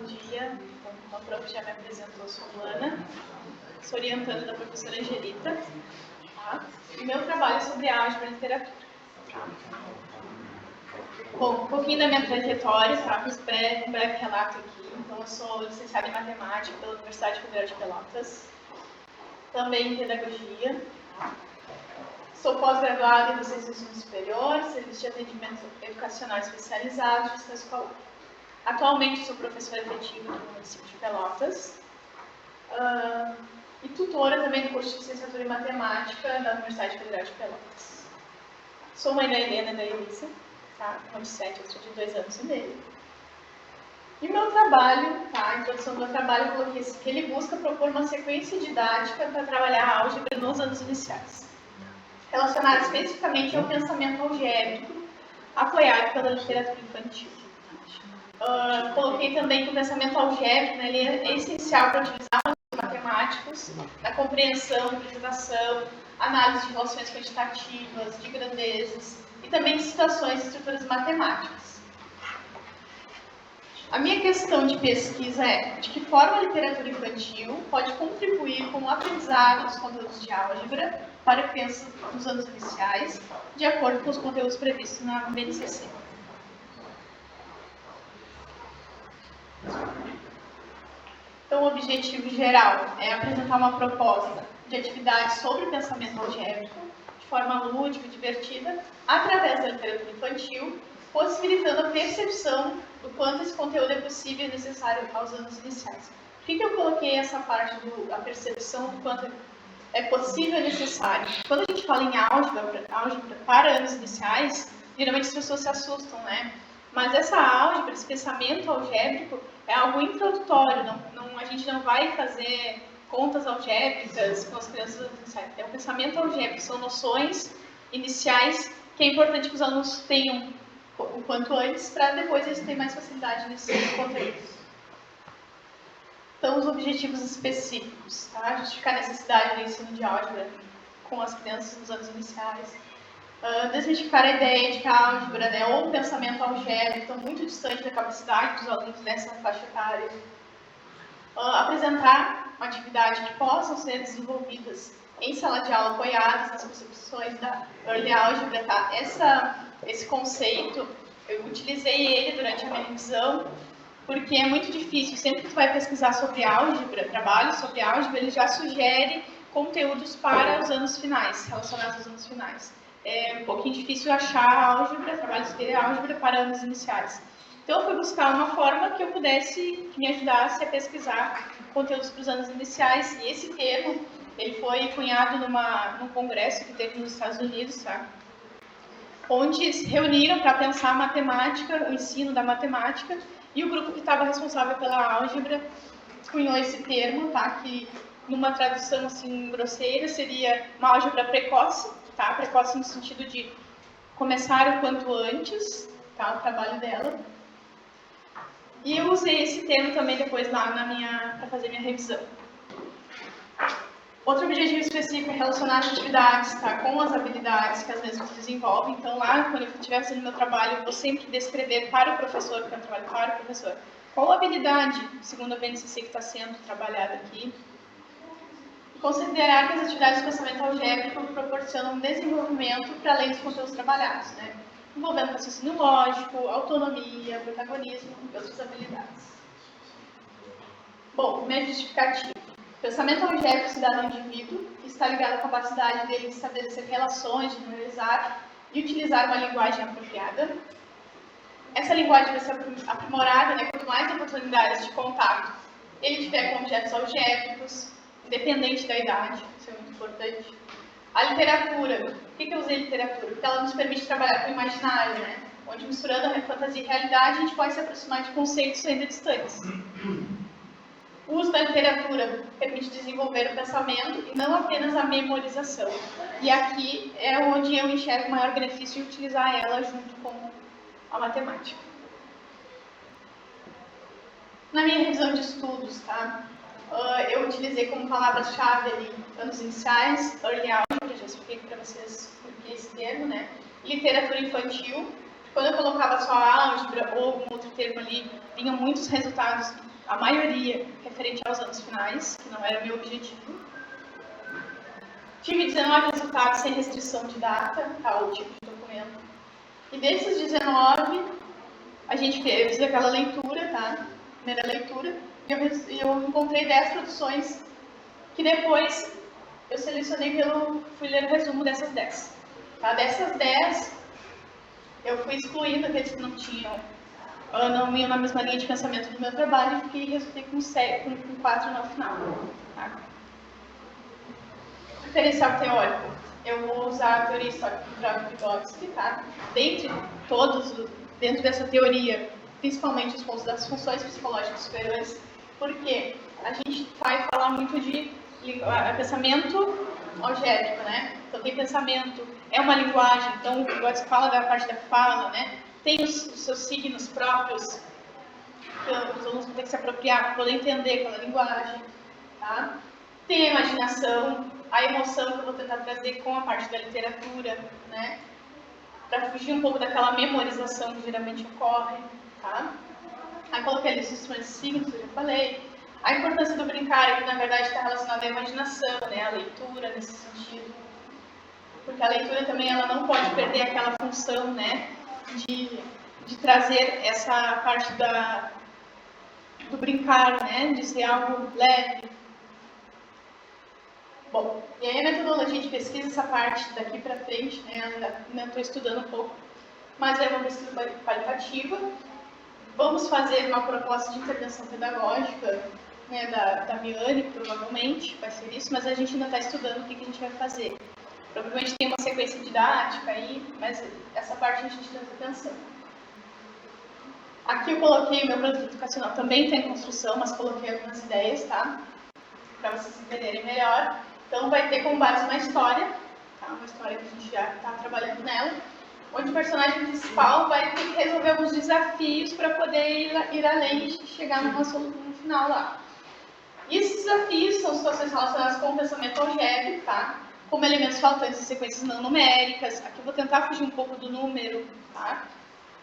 bom dia. Como a prof já me apresentou, sou Luana, sou orientanda da professora Angelita. Tá? E meu trabalho é sobre álgebra e literatura. Tá? Bom, um pouquinho da minha trajetória, tá? Fiz um breve relato aqui. Então, eu sou licenciada em matemática pela Universidade Federal de Pelotas, também em pedagogia. Tá? Sou pós-graduada em docência do ensino superior, serviço de atendimento educacional especializado, gestão escolar. Atualmente sou professora efetiva do município de Pelotas e tutora também do curso de licenciatura em matemática da Universidade Federal de Pelotas. Sou mãe da Helena e da Elisa, tá? Uma de 7, outra de 2 anos e meio. E meu trabalho, tá? A introdução do meu trabalho, eu coloquei assim, que ele busca propor uma sequência didática para trabalhar a álgebra nos anos iniciais, relacionada especificamente ao pensamento algébrico, apoiado pela literatura infantil. Coloquei também que o pensamento algébrico, né, ele é essencial para utilizar os matemáticos na compreensão, representação, análise de relações quantitativas, de grandezas e também de situações e estruturas matemáticas. A minha questão de pesquisa é de que forma a literatura infantil pode contribuir com o aprendizado dos conteúdos de álgebra para crianças nos anos iniciais, de acordo com os conteúdos previstos na BNCC. Então, o objetivo geral é apresentar uma proposta de atividade sobre pensamento algébrico, de forma lúdica e divertida, através da literatura infantil, possibilitando a percepção do quanto esse conteúdo é possível e necessário aos anos iniciais. Por que eu coloquei essa parte da percepção do quanto é possível e necessário? Quando a gente fala em álgebra para anos iniciais, geralmente as pessoas se assustam, né? Mas essa álgebra, esse pensamento algébrico, é algo introdutório, a gente não vai fazer contas algébricas com as crianças iniciais. É um pensamento algébrico, são noções iniciais que é importante que os alunos tenham o quanto antes, para depois eles terem mais facilidade nesses conteúdos. Então, os objetivos específicos, tá? Justificar a necessidade do ensino de álgebra com as crianças nos anos iniciais. Desmistificar a ideia de que a álgebra, né, ou o pensamento algébrico estão muito distante da capacidade dos alunos nessa faixa etária. Apresentar uma atividade que possam ser desenvolvidas em sala de aula apoiadas nas concepções da Early Algebra, tá? Esse conceito, eu utilizei ele durante a minha revisão, porque é muito difícil, sempre que tu vai pesquisar sobre álgebra, trabalho sobre álgebra, ele já sugere conteúdos para os anos finais, relacionados aos anos finais. É um pouquinho difícil achar álgebra, trabalhos de álgebra para anos iniciais. Então, eu fui buscar uma forma que eu pudesse, que me ajudasse a pesquisar conteúdos para os anos iniciais, e esse termo, ele foi cunhado num congresso que teve nos Estados Unidos, tá? Onde se reuniram para pensar a matemática, o ensino da matemática, e o grupo que estava responsável pela álgebra cunhou esse termo, tá? Que numa tradução assim grosseira seria uma álgebra precoce, tá? Precoce no sentido de começar o quanto antes, tá? O trabalho dela. E eu usei esse termo também depois lá para fazer minha revisão. Outro objetivo específico é relacionar as atividades, tá, com as habilidades que as mesmas desenvolvem. Então, lá, quando eu estiver fazendo meu trabalho, eu vou sempre descrever para o professor, porque é um trabalho para o professor, qual habilidade, segundo a BNCC, que está sendo trabalhada aqui. E considerar que as atividades de pensamento algébrico proporcionam desenvolvimento para além dos conteúdos trabalhados, né? Envolvendo raciocínio lógico, autonomia, protagonismo e outras habilidades. Bom, minha justificativa. O pensamento algébrico se dá no indivíduo e está ligado à capacidade dele de estabelecer relações, de memorizar e utilizar uma linguagem apropriada. Essa linguagem vai ser aprimorada, né, quanto mais oportunidades de contato ele tiver com objetos algébricos, independente da idade, isso é muito importante. A literatura, por que eu usei literatura? Porque ela nos permite trabalhar com o imaginário, né? Onde misturando a fantasia e a realidade, a gente pode se aproximar de conceitos ainda distantes. O uso da literatura permite desenvolver o pensamento e não apenas a memorização. E aqui é onde eu enxergo o maior benefício em utilizar ela junto com a matemática. Na minha revisão de estudos, tá? Eu utilizei como palavras-chave ali anos iniciais, early algebra, já expliquei para vocês por que esse termo, né? Literatura infantil. Quando eu colocava só álgebra ou algum outro termo ali, vinham muitos resultados a maioria referente aos anos finais, que não era o meu objetivo. Tive 19 resultados sem restrição de data, tal tipo de documento. E desses 19, a gente fez aquela leitura, tá? Primeira leitura, e eu encontrei 10 produções que depois eu selecionei fui ler o resumo dessas 10. Tá? Dessas 10, eu fui excluindo aqueles que não iam na mesma linha de pensamento do meu trabalho e resultei com 4 no final. Tá? Referencial teórico. Eu vou usar a teoria histórica do Vygotsky, tá? Dentro dessa teoria, principalmente os pontos das funções psicológicas superiores, porque a gente vai falar muito de pensamento algébrico, né? Então tem pensamento, é uma linguagem, então o Vygotsky fala da parte da fala, né? Tem os seus signos próprios, que os alunos vão ter que se apropriar para poder entender aquela linguagem, tá? Tem a imaginação, a emoção que eu vou tentar trazer com a parte da literatura, né? Para fugir um pouco daquela memorização que geralmente ocorre, tá? Aí coloquei ali os instrumentos de signos, eu já falei. A importância do brincar, que na verdade está relacionada à imaginação, né? A leitura nesse sentido. Porque a leitura também ela não pode perder aquela função, né? De trazer essa parte do brincar, né? De ser algo leve. Bom, e aí a metodologia de pesquisa, essa parte daqui para frente, né, ainda estou estudando um pouco, mas é uma pesquisa qualitativa. Vamos fazer uma proposta de intervenção pedagógica, né, da Miane, provavelmente, vai ser isso, mas a gente ainda está estudando o que a gente vai fazer. Provavelmente tem uma sequência didática aí, mas essa parte a gente está pensando. Aqui eu coloquei o meu produto educacional, também tem construção, mas coloquei algumas ideias, tá? Para vocês entenderem melhor. Então, vai ter como base uma história, tá? Uma história que a gente já está trabalhando nela, onde o personagem principal vai ter que resolver alguns desafios para poder ir além e chegar no final lá. E esses desafios são situações relacionadas com o pensamento algébrico, tá? Como elementos faltantes e sequências não numéricas. Aqui eu vou tentar fugir um pouco do número, tá?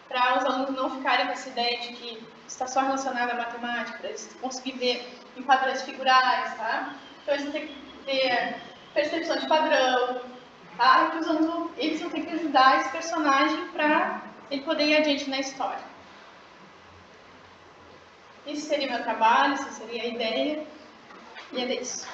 Para os alunos não ficarem com essa ideia de que está só relacionado à matemática, para eles conseguirem ver em padrões figurais, tá? Então, eles vão ter que ter percepção de padrão, tá? E que os alunos eles vão ter que ajudar esse personagem para ele poder ir adiante na história. Esse seria o meu trabalho, essa seria a ideia, e é isso.